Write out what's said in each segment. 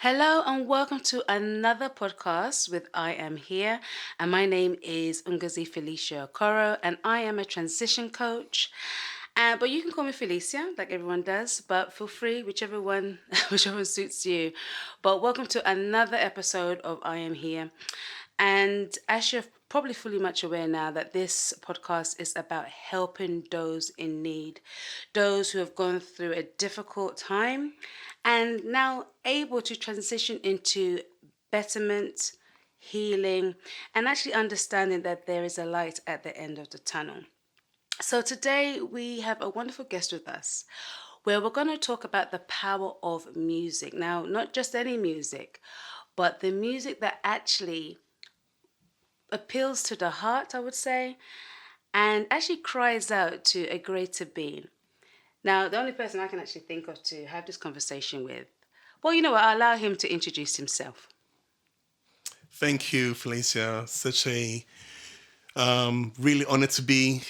Hello and welcome to another podcast with I Am Here. And my name is Ungazi Felicia Okoro, and I am a transition coach. But you can call me Felicia, like everyone does, but feel free, whichever one, whichever one suits you. But welcome to another episode of I Am Here. And as you're probably fully much aware now that this podcast is about helping those in need, those who have gone through a difficult time and now able to transition into betterment, healing, and actually understanding that there is a light at the end of the tunnel. So today we have a wonderful guest with us where we're going to talk about the power of music. Now, not just any music, but the music that actually appeals to the heart, I would say, and actually cries out to a greater being. Now, the only person I can actually think of to have this conversation with, well, you know what, I'll allow him to introduce himself. Thank you, Felicia. Such a really honored to be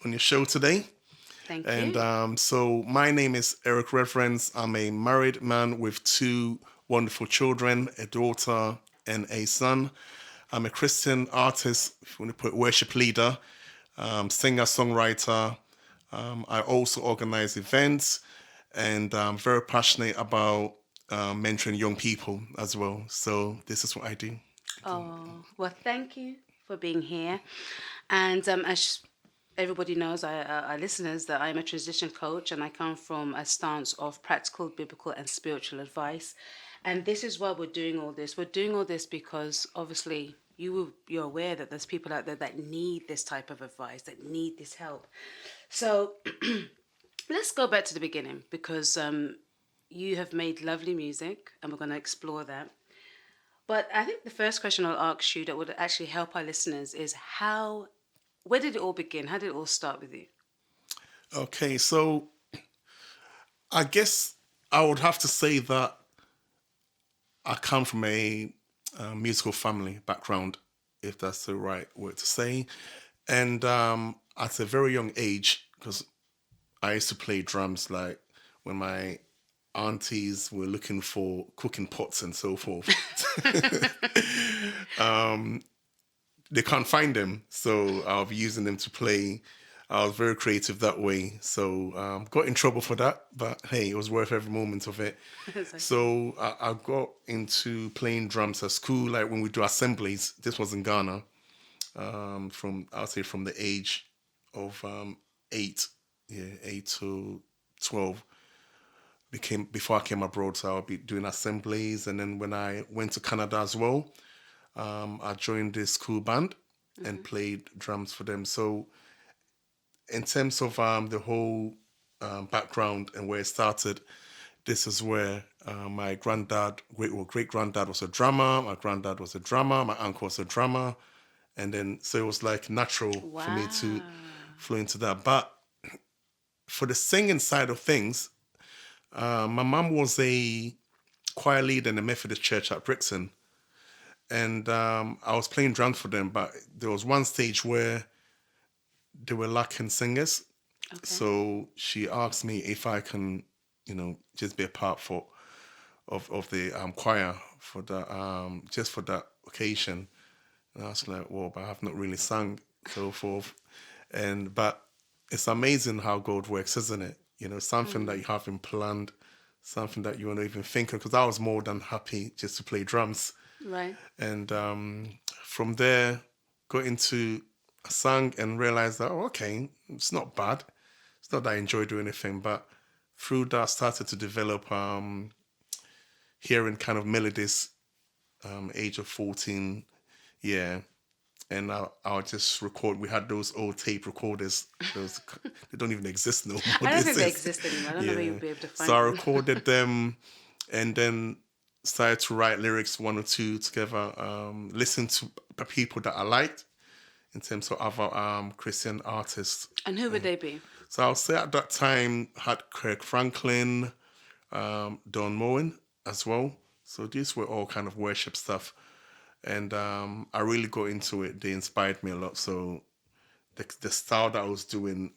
on your show today. Thank And you. so my name is Eric Reverences. I'm a married man with two wonderful children, a daughter and a son. I'm a Christian artist, if you want to put worship leader, singer, songwriter. I also organize events, and I'm very passionate about mentoring young people as well. So this is what I do. Oh, well, thank you for being here. And as everybody knows, our listeners, that I'm a transition coach and I come from a stance of practical, biblical, and spiritual advice. And this is why we're doing all this. We're doing all this because obviously you're aware that there's people out there that need this type of advice, that need this help. So let's go back to the beginning because you have made lovely music and we're going to explore that. But I think the first question I'll ask you that would actually help our listeners is where did it all begin? How did it all start with you? Okay, so I guess I would have to say that I come from a musical family background, if that's the right word to say. And at a very young age, because I used to play drums like when my aunties were looking for cooking pots and so forth. They can't find them, so I'll be using them to play. I was very creative that way, so got in trouble for that. But hey, it was worth every moment of it. It's okay. So I got into playing drums at school, like when we do assemblies. This was in Ghana. From I'll say from the age of 8, yeah, 8 to 12. Became before I came abroad, so I'll be doing assemblies, and then when I went to Canada as well, I joined the school band and played drums for them. So in terms of the whole background and where it started, this is where my granddad, great granddad was a drummer. My granddad was a drummer. My uncle was a drummer, and then so it was like natural for me to Wow. flow into that. But for the singing side of things, my mum was a choir leader in the Methodist Church at Brixton, and I was playing drums for them. But there was one stage where they were lacking singers, Okay. so she asked me if I can, just be a part of the choir for that just for that occasion. And I was like, well, but I have not really sung, so forth. But it's amazing how God works, isn't it? Something that you haven't planned, something that you won't even think of. Because I was more than happy just to play drums, Right. and from there, got into a song and realized that okay, it's not bad. It's not that I enjoy doing anything, but through that, started to develop hearing kind of melodies. Age of 14, yeah, and I'll just record. We had those old tape recorders. Those they don't even exist no more. I don't This think they is exist anymore. I don't know where you'll yeah. be able to So find I them. recorded them, and then started to write lyrics, one or two together. Listen to people that I liked in terms of other Christian artists. And who would they be? So I'll say at that time had Kirk Franklin, Don Moen as well. So these were all kind of worship stuff, and I really got into it. They inspired me a lot. So the style that I was doing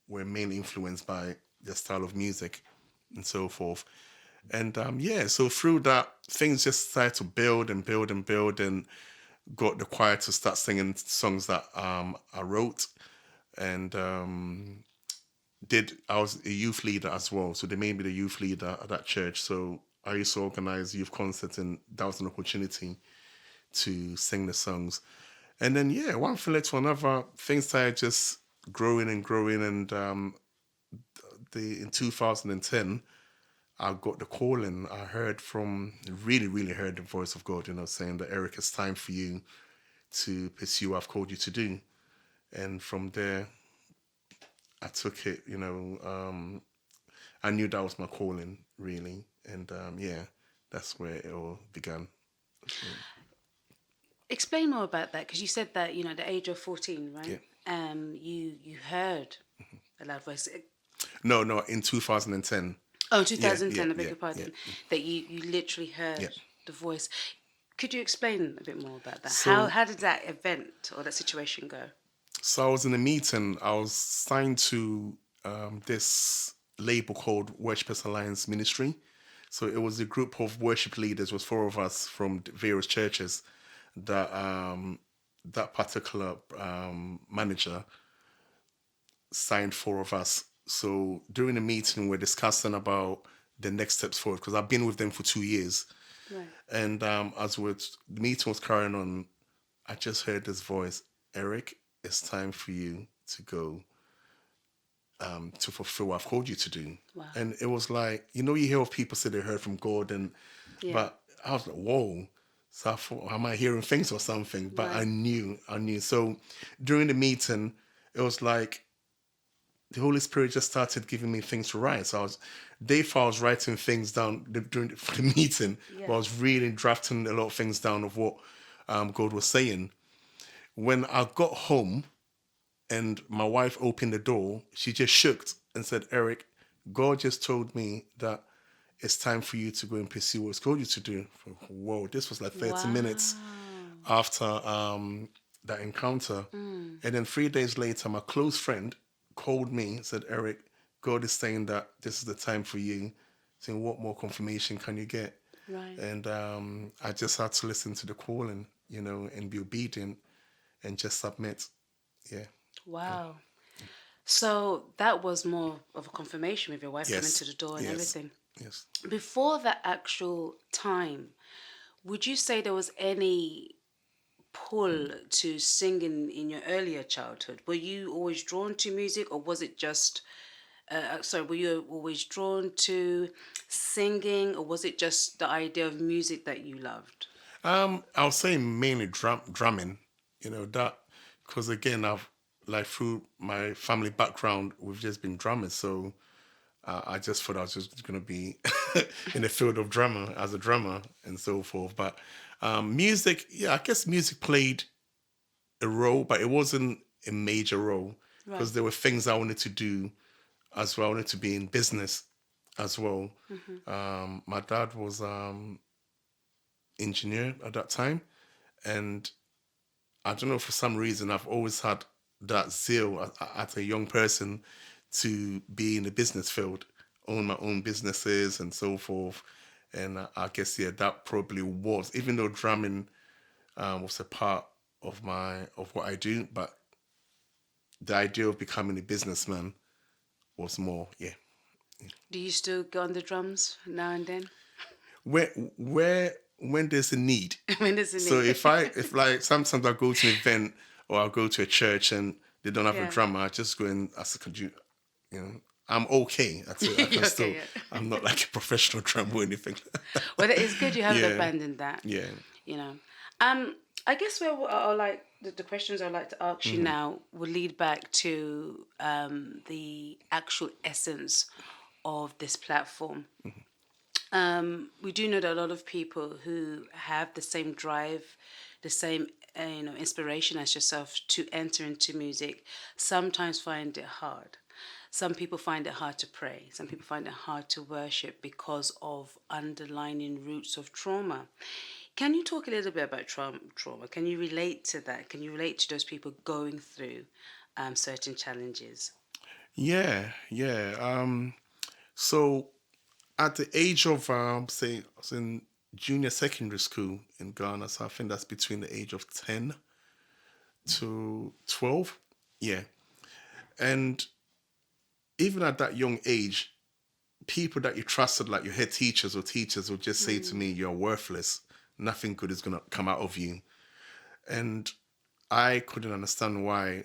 were mainly influenced by the style of music and so forth. And yeah, so through that, things just started to build and build and build, and got the choir to start singing songs that I wrote, and I was a youth leader as well, so they made me the youth leader at that church. So I used to organize youth concerts, and that was an opportunity to sing the songs. And then yeah, one thing led to another. Things started just growing and growing, and in 2010, I got the call, and I heard from really, really heard the voice of God, saying that, Eric, it's time for you to pursue what I've called you to do. And from there, I took it. I knew that was my calling, really, and yeah, that's where it all began. So, Explain more about that, because you said that at the age of 14, yeah. right? You heard a loud voice. No, no, in 2010. Oh, Yeah, yeah, 2010. I beg yeah, your yeah, pardon. That you literally yeah. heard the voice. Could you explain a bit more about that? How So, how did that event or that situation go? so I was in a meeting. I was signed to this label called Worshipers Alliance Ministry. So it was a group of worship leaders. It was four of us from various churches. That particular manager signed four of us. So during the meeting, we're discussing about the next steps forward, because I've been with them for 2 years. Right. And the meeting was carrying on, I just heard this voice, Eric, it's time for you to go to fulfill what I've called you to do. Wow. And it was like, you hear of people say they heard from God, Yeah. but I was like, whoa. So I thought, am I hearing things or something? But I Right. knew, I knew. So during the meeting, it was like the Holy Spirit just started giving me things to write. So I was writing things down during the meeting, Yeah. but I was really drafting a lot of things down of what God was saying. When I got home and my wife opened the door, she just shook and said, Eric, God just told me that it's time for you to go and pursue what He's called you to do. Whoa, this was like 30 minutes Wow. after that encounter. Mm. And then 3 days later, my close friend called me and said, Eric, God is saying that this is the time for you. Saying, what more confirmation can you get? Right. And I just had to listen to the call, and be obedient and just submit. Yeah. Wow. So that was more of a confirmation with your wife coming Yes. to the door and Yes. everything. Yes. Before that actual time, would you say there was any pull to singing in your earlier childhood? Were you always drawn to music, or was it just, were you always drawn to singing, or was it just the idea of music that you loved? I'll say mainly drumming. That, because again, I've, like, through my family background, we've just been drummers. So I just thought I was just going to be in the field of drummer, as a drummer and so forth. But music, yeah, I guess music played a role, but it wasn't a major role, Right. because there were things I wanted to do as well. I wanted to be in business as well. Mm-hmm. My dad was engineer at that time, and I don't know, for some reason I've always had that zeal as a young person to be in the business field, own my own businesses and so forth. And I guess, yeah, that probably was, even though drumming was a part of what I do, but the idea of becoming a businessman was more, yeah. Do you still go on the drums now and then? Where when there's a need. When there's a So need. if like sometimes I go to an event, or I'll go to a church and they don't have a Yeah. drummer, I just go and ask, could you know, I'm okay. That's it. I can still. Okay, yeah. I'm not like a professional drummer or anything. Well, it's good you haven't Yeah, abandoned that. yeah. You know. Um, I guess where I like the questions I'd like to ask you Mm-hmm. now will lead back to the actual essence of this platform. We do know that a lot of people who have the same drive, the same inspiration as yourself to enter into music, sometimes find it hard. Some people find it hard to pray. Some people find it hard to worship because of underlying roots of trauma. Can you talk a little bit about trauma? Can you relate to that? Can you relate to those people going through certain challenges? Yeah, yeah. So at the age of say I was in junior secondary school in Ghana. So I think that's between the age of 10 to 12. Yeah. And even at that young age, people that you trusted, like your head teachers or teachers, would just say to me, "You're worthless. Nothing good is going to come out of you." And I couldn't understand why,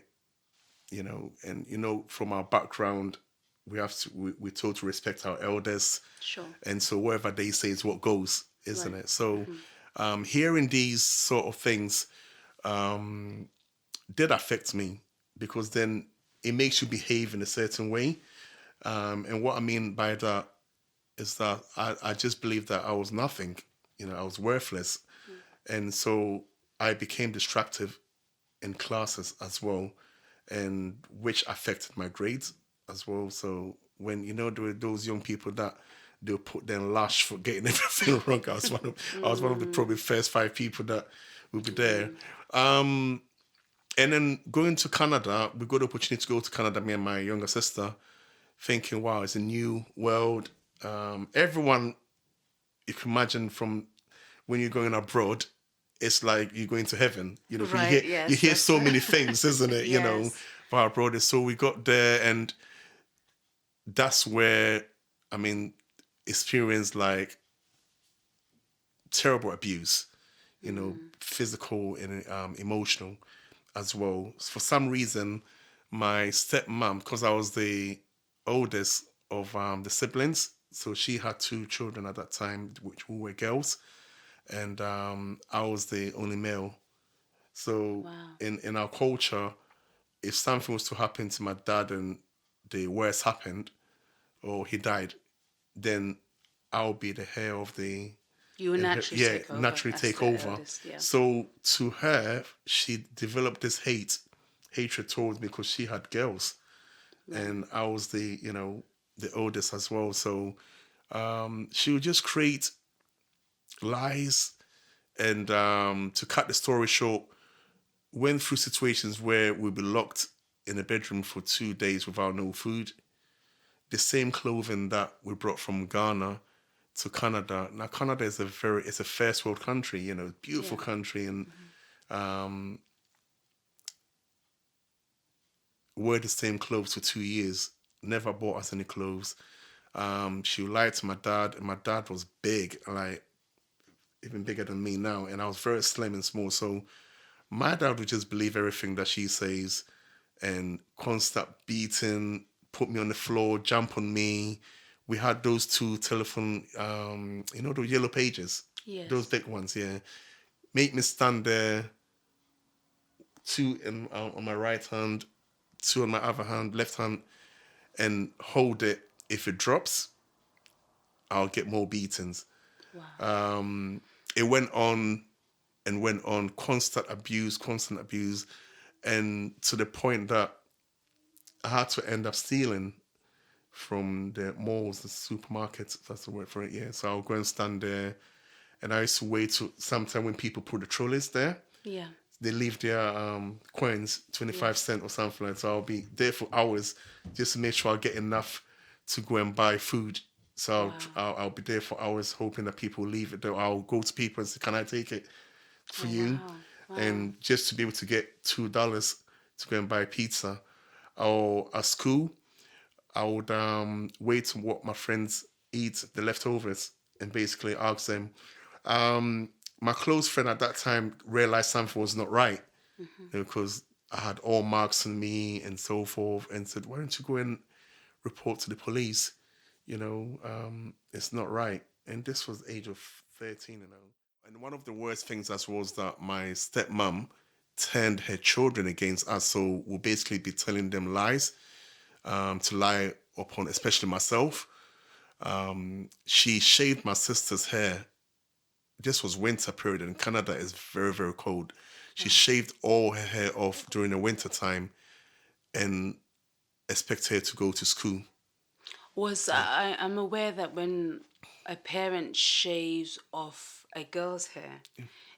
and from our background, we're told to respect our elders. Sure. And so whatever they say is what goes, isn't Right. it? So hearing these sort of things did affect me, because then it makes you behave in a certain way. And what I mean by that is that I just believed that I was nothing, I was worthless. And so I became distracted in classes as well, and which affected my grades as well. So when there were those young people that they'll put their lash for getting everything wrong, I was one of the probably first 5 people that will be there. And then going to Canada, we got the opportunity to go to Canada, me and my younger sister, thinking, wow, it's a new world. Everyone, you can imagine, from when you're going abroad, it's like you're going to heaven. You Right. hear you Yes. hear That's so many things, isn't it? yes. About abroad. So we got there, and that's where, I mean, experienced like terrible abuse, physical and emotional as well. For some reason, my stepmom, because I was the oldest of the siblings, so she had 2 children at that time, which who were girls, and I was the only male. So Wow. in our culture, if something was to happen to my dad and the worst happened, or he died, then I'll be the heir of the You will and her, naturally yeah, take over naturally as take the over. eldest. Yeah. So to her, she developed this hatred towards me, because she had girls, Right. and I was the oldest as well. So she would just create lies, and to cut the story short, went through situations where we'd be locked in a bedroom for 2 days without no food. The same clothing that we brought from Ghana to Canada. Now, Canada is it's a first world country, beautiful Yeah. country, and um, wore the same clothes for 2 years. Never bought us any clothes. She lied to my dad, and my dad was big, like even bigger than me now, and I was very slim and small. So my dad would just believe everything that she says, and constant beating, put me on the floor, jump on me. We had those 2 telephone, the yellow pages, those Yes. big ones, yeah. Make me stand there, 2 on my right hand, 2 on my other hand, left hand, and hold it. If it drops, I'll get more beatings. Wow. It went on and went on, constant abuse, and to the point that I had to end up stealing from the malls, the supermarkets. That's the word for it. Yeah. So I'll go and stand there, and I used to wait to sometime when people put the trolleys there. Yeah. They leave their coins, 25 Yes. cents or something like that. So I'll be there for hours just to make sure I get enough to go and buy food. So Wow. I'll be there for hours hoping that people leave it there. I'll go to people and say, "Can I take it for Oh you?" wow. Wow. And just to be able to get $2 to go and buy pizza. Or at school, I would wait to what my friends eat, the leftovers, and basically ask them. My close friend at that time realized something was not right, because I had all marks on me and so forth, and said, "Why don't you go and report to the police? It's not right." And this was the age of 13, And one of the worst things as was that my stepmom turned her children against us. So we'll basically be telling them lies, to lie upon, especially myself. She shaved my sister's hair. This was winter period, and Canada is very, very cold. She Wow. shaved all her hair off during the winter time and expected her to go to school. Was I'm aware that when a parent shaves off a girl's hair,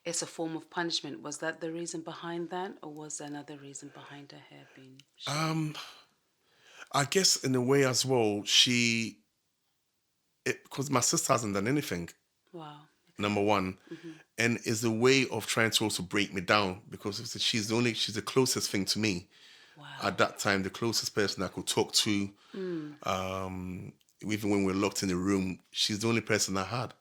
it's a form of punishment. Was that the reason behind that, or was there another reason behind her hair being shaved? Um, I guess in a way as well, because my sister hasn't done anything. Wow. number one. And is a way of trying to also break me down, because she's the closest thing to me Wow. at that time, the closest person I could talk to. Even when we were locked in the room, she's the only person I had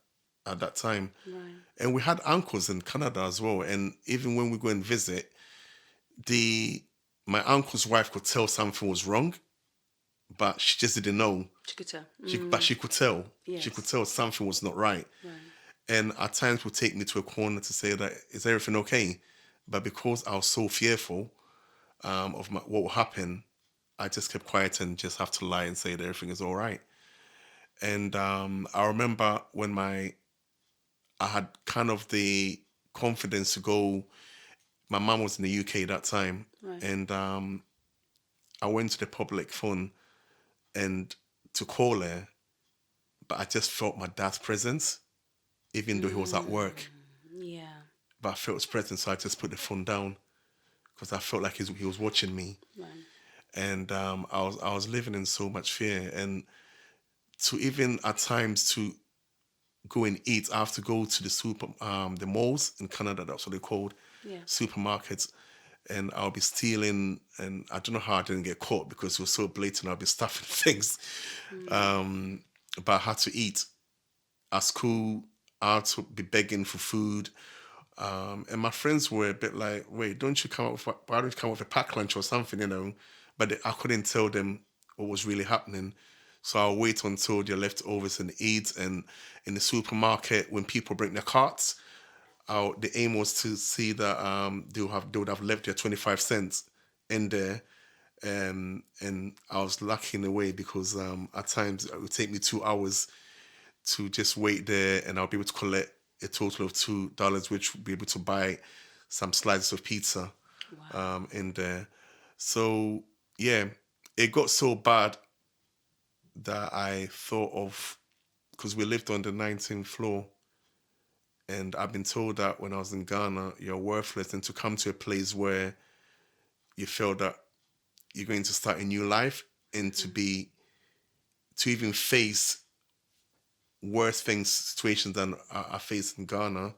at that time. Right. And we had uncles in Canada as well. And even when we go and visit, my uncle's wife could tell something was wrong, but she just didn't know. She could tell. But she could tell. Yes. She could tell something was not right. Right. And at times would take me to a corner to say that, is everything okay? But because I was so fearful of what will happen, I just kept quiet and just have to lie and say that everything is all right. And I remember when I had kind of the confidence to go. My mum was in the UK that time, Right. and I went to the public phone and to call her, but I just felt my dad's presence, even though he was at work. Yeah. But I felt his presence, so I just put the phone down because I felt like he was watching me. Right. And I was living in so much fear, and to even at times to go and eat, I have to go to the malls in Canada. That's what they're called, Yeah. supermarkets. And I'll be stealing, and I don't know how I didn't get caught because it was so blatant. I'll be stuffing things, but I had to eat. At school, I had to be begging for food. And my friends were a bit like, wait, why don't you come up with a pack lunch or something, But I couldn't tell them what was really happening. So I'll wait until they're leftovers and eat. And in the supermarket, when people bring their carts, the aim was to see that they would have left their 25 cents in there. And I was lucky in a way because at times it would take me 2 hours to just wait there, and I'll be able to collect a total of $2, which would be able to buy some slices of pizza in there. So yeah, it got so bad that I thought of, because we lived on the 19th floor, and I've been told that when I was in Ghana, you're worthless, and to come to a place where you feel that you're going to start a new life and to even face worse things, situations than I faced in Ghana,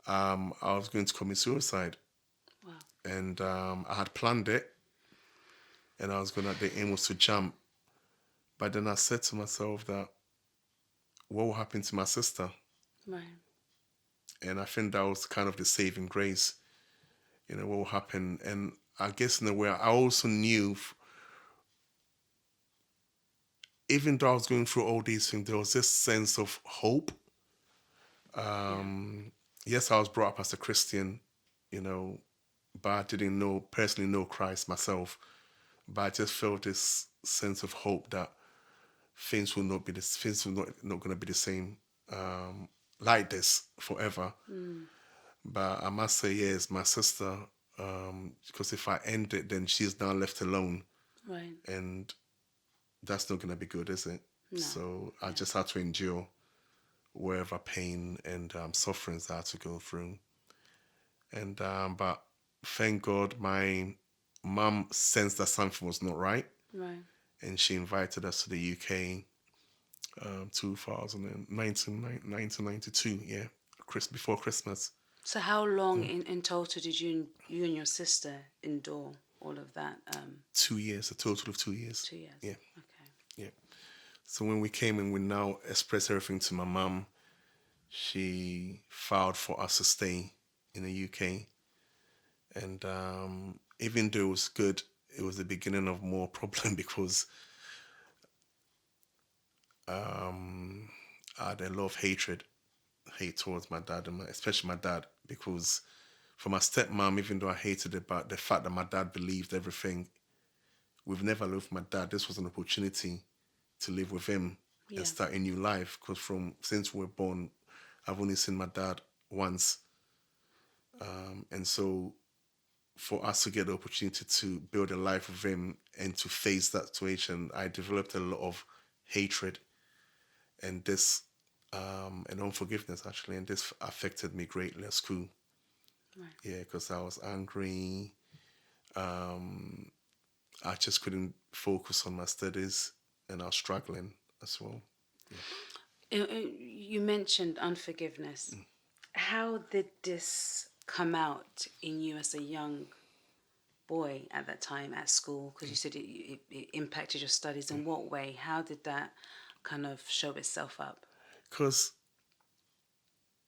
I was going to commit suicide. Wow. And I had planned it, and the aim was to jump. But then I said to myself that, what will happen to my sister? Right. And I think that was kind of the saving grace, what will happen. And I guess in a way, I also knew, even though I was going through all these things, there was this sense of hope. Yes, I was brought up as a Christian, but I didn't personally know Christ myself. But I just felt this sense of hope that things will not be this. Things will not going to be the same like this forever. But I must say, yes, my sister, because if I end it, then she's now left alone, Right. and that's not going to be good, is it? No. So I just had to endure whatever pain and sufferings I had to go through. And but thank God, my mum sensed that something was not right, Right. and she invited us to the UK, 1992, yeah, before Christmas. So how long in total did you and your sister endure all of that? 2 years, a total of 2 years. 2 years. Yeah, Okay. yeah. So when we came and we now expressed everything to my mum, she filed for us to stay in the UK. And even though it was good, it was the beginning of more problem because I had a lot of hate towards my dad, and especially my dad, because for my stepmom, even though I hated it, but the fact that my dad believed everything, we've never lived with my dad. This was an opportunity to live with him Yeah. and start a new life. Because since we were born, I've only seen my dad once, and so for us to get the opportunity to build a life with him and to face that situation, I developed a lot of hatred and and unforgiveness, actually, and this affected me greatly at school. Right. Yeah, because I was angry. I just couldn't focus on my studies, and I was struggling as well. Yeah. You mentioned unforgiveness. How did this come out in you as a young boy at that time at school? Because you said it impacted your studies. In what way? How did that kind of show itself up? Because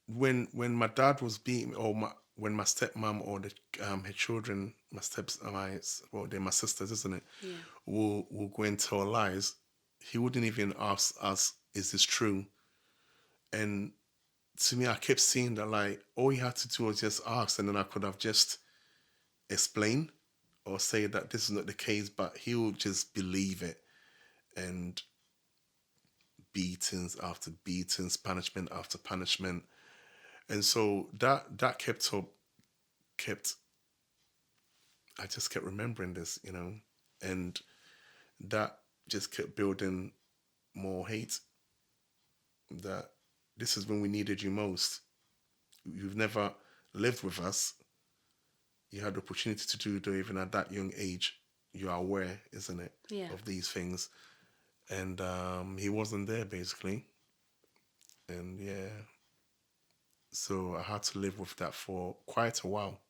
when my dad was being, or when my stepmom or the her children, my steps, well, they're my sisters, isn't it? Yeah. Will go and tell lies. He wouldn't even ask us, "Is this true?" And to me, I kept seeing that like all he had to do was just ask, and then I could have just explained or say that this is not the case, but he would just believe it, and beatings after beatings, punishment after punishment, and so that kept I just kept remembering this, and that just kept building more hate. That this is when we needed you most. You've never lived with us. You had the opportunity to do, though, even at that young age. You are aware, isn't it, Yeah. of these things. And he wasn't there, basically. And yeah, so I had to live with that for quite a while.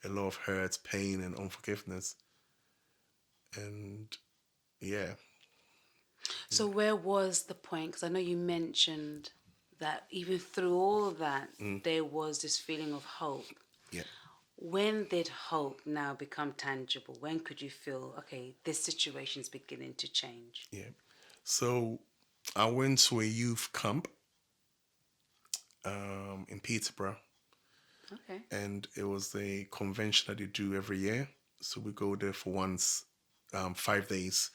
A lot of hurt, pain, and unforgiveness. And yeah, So where was the point? Because I know you mentioned that even through all of that, there was this feeling of hope. yeah, When did hope now become tangible? When could you feel, okay, this situation is beginning to change? yeah. So I went to a youth camp in Peterborough, Okay. and it was a convention that they do every year. So we go there for once, 5 days,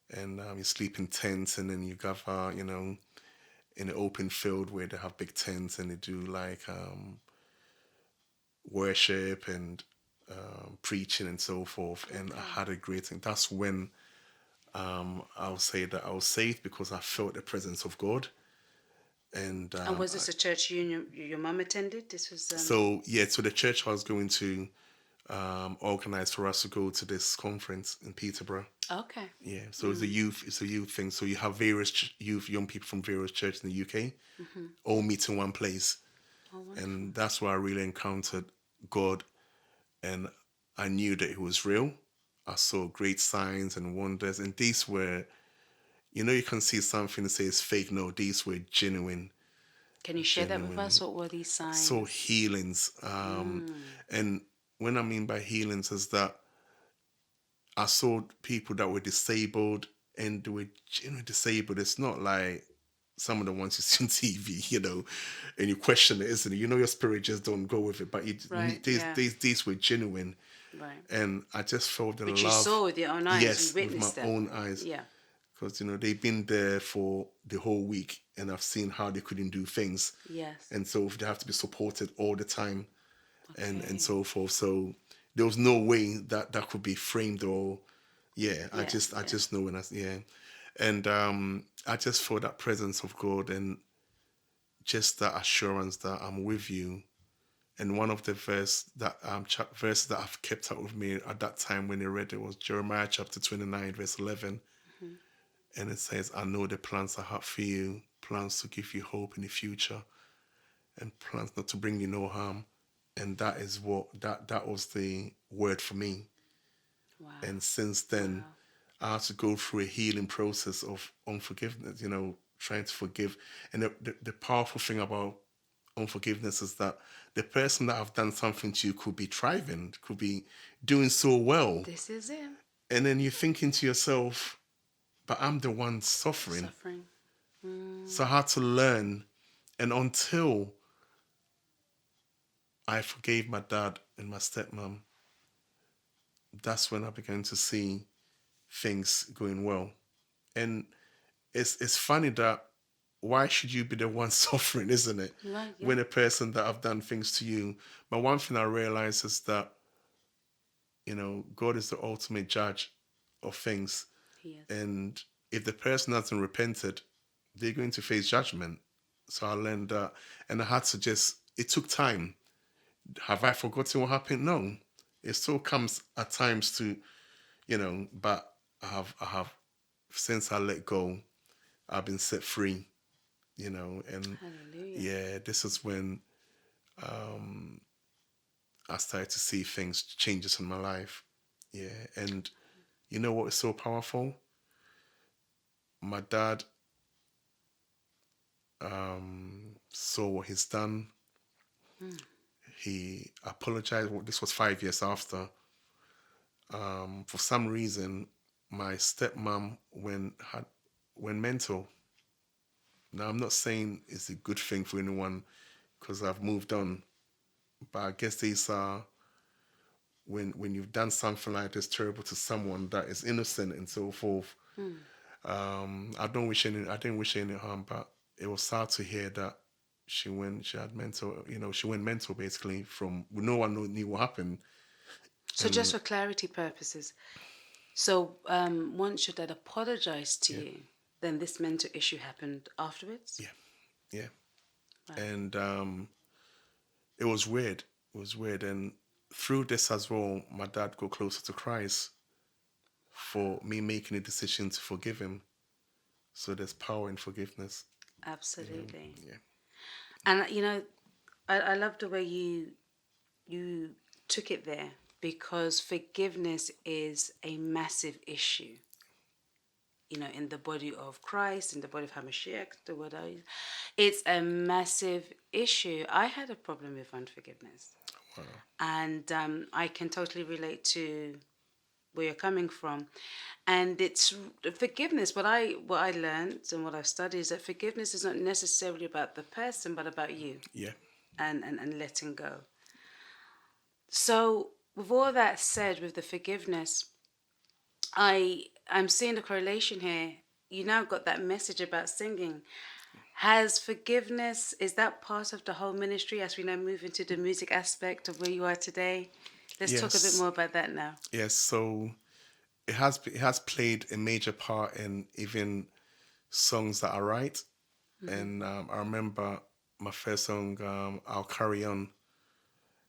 and you sleep in tents, and then you gather, in an open field where they have big tents, and they do like worship and preaching and so forth. And I Okay. had a great thing. That's when I'll say that I was saved because I felt the presence of God. And And was this a church your mum attended? This was so yeah, so the church I was going to organize for us to go to this conference in Peterborough. okay. Yeah, so it's a youth thing. So you have various young people from various churches in the UK, all meet in one place, Oh, wonderful. and that's where I really encountered God, and I knew that He was real. I saw great signs and wonders, and these were, you can see something and say it's fake. No, these were genuine, Can you share that with us? genuine. What were these So signs? healings, and when I mean by healings is that I saw people that were disabled, and they were genuinely disabled. It's not like some of the ones you see on TV, and you question it, isn't it? Your spirit just don't go with it. But Right, these, yeah, these, these were genuine, right. and I just felt the Which you love. saw with your own eyes, you Yes, with my witnessed them. own eyes, Yeah, because they've been there for the whole week, and I've seen how they couldn't do things, yes. and so they have to be supported all the time, and Okay. so forth. So there was no way that could be framed, or yeah, I Yeah, just I yeah. just know when I yeah, and I just felt that presence of God, and just that assurance that I'm with you. And one of the verses that I've kept out with me at that time when I read it was Jeremiah chapter 29 verse 11, Hmm. and it says, "I know the plans I have for you, plans to give you hope in the future, and plans not to bring you no harm." And that is what that was the word for me. Wow, And since then, wow. I had to go through a healing process of unforgiveness, trying to forgive. And the powerful thing about unforgiveness is that the person that have done something to you could be thriving, could be doing so well. This is it. And then you're thinking to yourself, but I'm the one suffering. Suffering. So I Mm. had to learn. And until I forgave my dad and my stepmom, that's when I began to see things going well. And it's funny that why should you be the one suffering, isn't it? Right, yeah. When a person that have done things to you. But one thing I realize is that, God is the ultimate judge of things. He is. And if the person hasn't repented, they're going to face judgment. So I learned that. And I had to it took time. Have I forgotten what happened? No. It still comes at times to, but I have, since I let go, I've been set free. And Hallelujah. yeah, this is when I started to see things changes in my life. Yeah, and you know what is so powerful? My dad saw what he's done. Mm. He apologized. Well, this was 5 years after. For some reason, my stepmom went mental. Now, I'm not saying it's a good thing for anyone because I've moved on, but I guess these are when you've done something like this terrible to someone that is innocent and so forth. Mm. I didn't wish her any harm, but it was sad to hear that she had mental, she went mental basically from no one knew what happened. So, just And for clarity purposes, so once your dad apologized to yeah, you, then this mental issue happened afterwards? yeah, yeah. Wow. And it was weird. It was weird. And through this as well, my dad got closer to Christ for me making a decision to forgive him. So there's power in forgiveness. Absolutely. Yeah. And I love the way you took it there, because forgiveness is a massive issue. In the body of Christ, in the body of Hamashiach, the word I use, it's a massive issue. I had a problem with unforgiveness, Wow. and I can totally relate to where you're coming from. And it's forgiveness. What I learned and what I've studied is that forgiveness is not necessarily about the person, but about you, Yeah. and letting go. So, with all that said, with the forgiveness, I'm seeing the correlation here. You now got that message about singing. Has forgiveness, is that part of the whole ministry as we now move into the music aspect of where you are today? Let's talk a bit Yes. more about that now. Yes. So it has played a major part in even songs that I write. Hmm. And I remember my first song, "I'll Carry On,"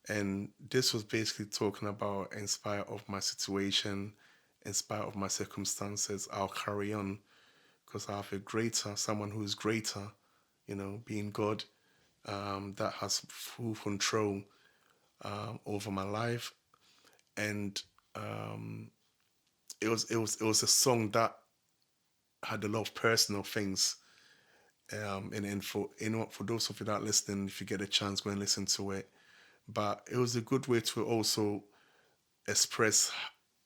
and this was basically talking about, in spite of my situation, in spite of my circumstances, I'll carry on because I have someone who is greater, being God, that has full control over my life. And it was a song that had a lot of personal things. And for those of you that are listening, if you get a chance, go and listen to it. But it was a good way to also express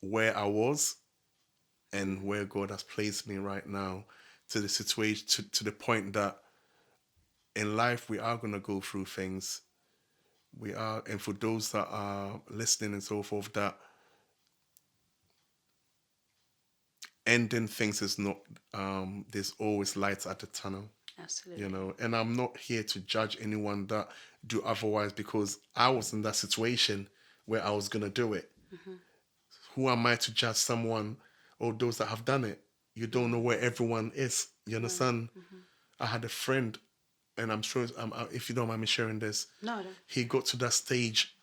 where I was and where God has placed me right now, to the situation, to the point that in life we are going to go through things. We are, and for those that are listening and so forth, that ending things is not, there's always light at the tunnel. Absolutely. And I'm not here to judge anyone that do otherwise, because I was in that situation where I was going to do it. Hmm. Who am I to judge someone or those that have done it? You don't know where everyone is. You Right. understand? Hmm. I had a friend, and I'm sure, if you don't mind me sharing this, No, no. he got to that stage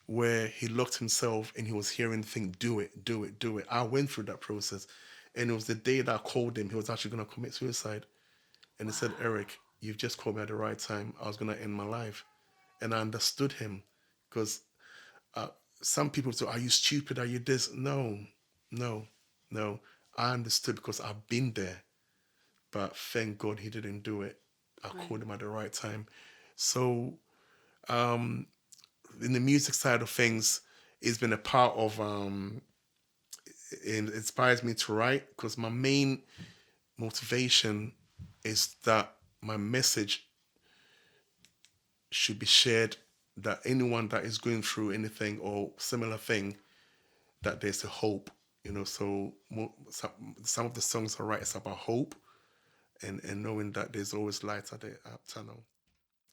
where he locked himself and he was hearing things, do it, do it, do it. I went through that process. And it was the day that I called him, he was actually going to commit suicide. And he said, Wow. "Eric, you've just called me at the right time. I was going to end my life." And I understood him, because uh, some people say, "Are you stupid? Are you this?" No, no, no. I understood because I've been there. But thank God he didn't do it. I Right. called him at the right time. So, in the music side of things, it's been a part of, it inspires me to write, because my main motivation is that my message should be shared, that anyone that is going through anything or similar thing, that there's a hope. So some of the songs I write is about hope, and knowing that there's always light at the tunnel.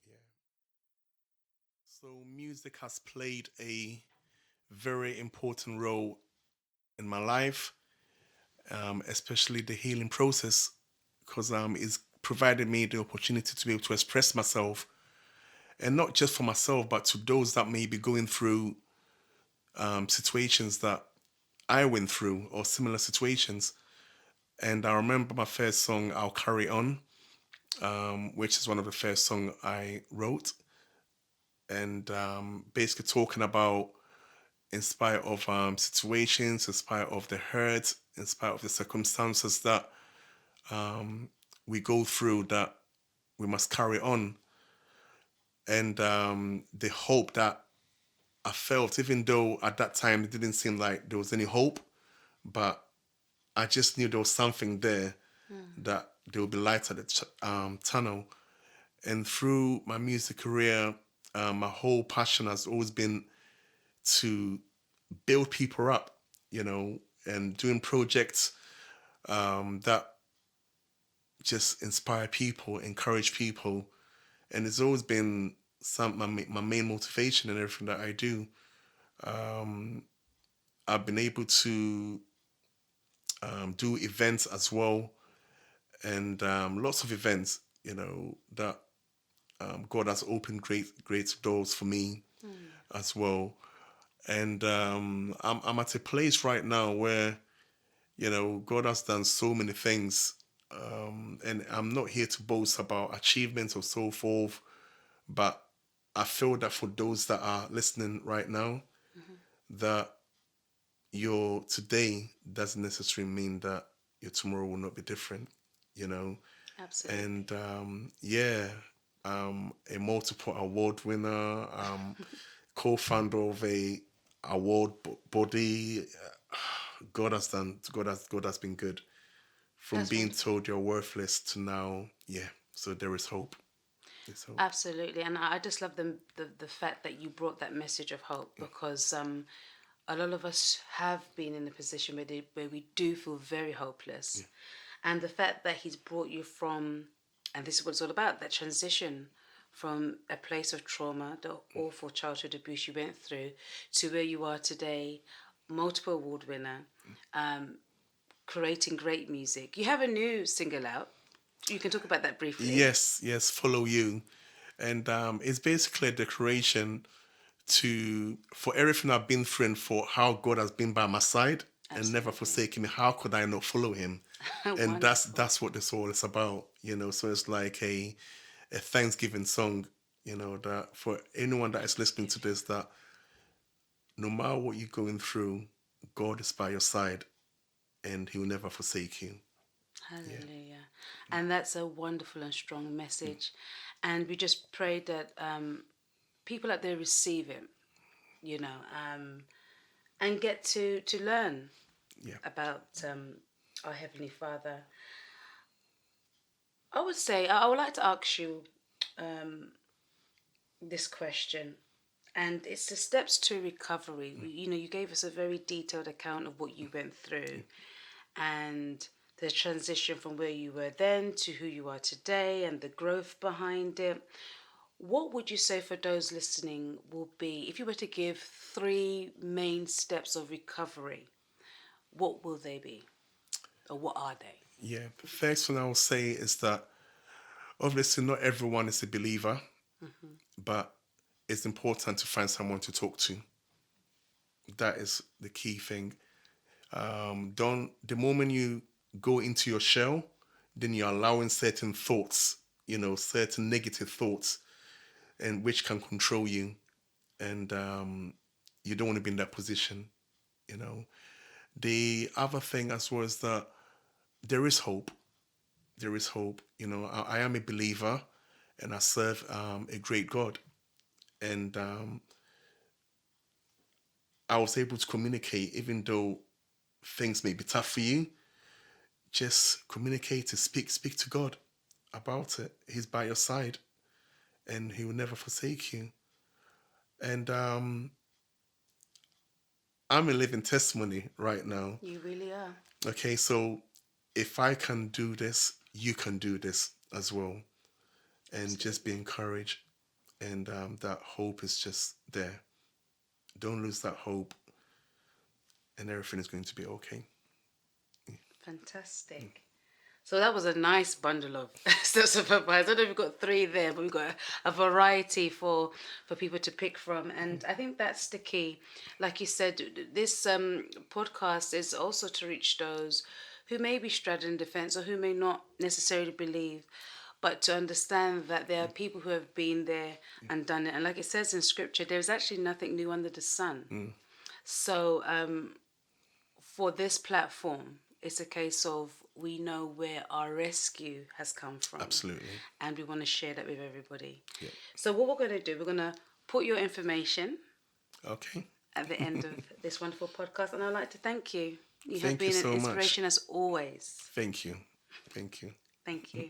Yeah. So music has played a very important role in my life, especially the healing process, because it's provided me the opportunity to be able to express myself, and not just for myself, but to those that may be going through situations that I went through, or similar situations. And I remember my first song, "I'll Carry On." which is one of the first songs I wrote, and basically talking about, in spite of situations, in spite of the hurt, in spite of the circumstances that we go through, that we must carry on, and the hope that I felt, even though at that time it didn't seem like there was any hope, but I just knew there was something there, that there would be light at the tunnel. And through my music career, my whole passion has always been to build people up, and doing projects that just inspire people, encourage people. And it's always been my main motivation in everything that I do. I've been able to do events as well, and lots of events, that God has opened great doors for me as well. And I'm at a place right now where, God has done so many things. And I'm not here to boast about achievements or so forth, but I feel that for those that are listening right now, that your today doesn't necessarily mean that your tomorrow will not be different, you know. Absolutely. And yeah, a multiple award winner, co-founder of a award body. God has been good. From That's being wonderful. told you're worthless to now, yeah. So there is hope. There's hope. Absolutely, and I just love the fact that you brought that message of hope, because a lot of us have been in a position where we do feel very hopeless, and the fact that he's brought you from, and this is what it's all about, that transition from a place of trauma, the awful childhood abuse you went through, to where you are today, multiple award winner, creating great music. You have a new single out. You can talk about that briefly. Yes, follow you, and it's basically a declaration to for everything I've been through, and for how God has been by my side and never Absolutely. forsaken me. How could I not follow Him? And that's Wonderful. that's what this all is about, So it's like a Thanksgiving song, that for anyone that is listening to this, that no matter what you're going through, God is by your side, and He will never forsake you. Yeah. Hallelujah. And that's a wonderful and strong message. And we just pray that people out there receive it, you know, and get to learn Yeah. about our Heavenly Father. I would say, I would like to ask you this question. And it's the steps to recovery. You gave us a very detailed account of what you went through, and the transition from where you were then to who you are today, and the growth behind it. What would you say for those listening will be, if you were to give three main steps of recovery, what will they be? Or what are they? Yeah. The first thing I will say is that obviously not everyone is a believer, but it's important to find someone to talk to. That is the key thing. Don't the moment you go into your shell, then you're allowing certain thoughts, certain negative thoughts, and which can control you, and you don't want to be in that position. You know. The other thing as well is that there is hope. There is hope. I am a believer, and I serve a great God, and I was able to communicate, even though things may be tough for you. Just communicate, to speak to God about it. He's by your side, and He will never forsake you. And I'm a living testimony right now. You really are. Okay, so if I can do this, you can do this as well, and just be Absolutely. encouraged. And that hope is just there. Don't lose that hope, and everything is going to be okay. Fantastic. So that was a nice bundle of steps of advice. I don't know if we've got three there, but we've got a variety for people to pick from, and I think that's the key. Like you said, this podcast is also to reach those who may be straddling the fence or who may not necessarily believe, but to understand that there are people who have been there and done it. And like it says in scripture, there's actually nothing new under the sun. So for this platform, it's a case of we know where our rescue has come from. Absolutely. And we want to share that with everybody. Yeah. So what we're going to do, we're going to put your information Okay. at the end of this wonderful podcast. And I'd like to thank you. You have Thank you been an so much. inspiration as always. Thank you. Thank you. Thank you.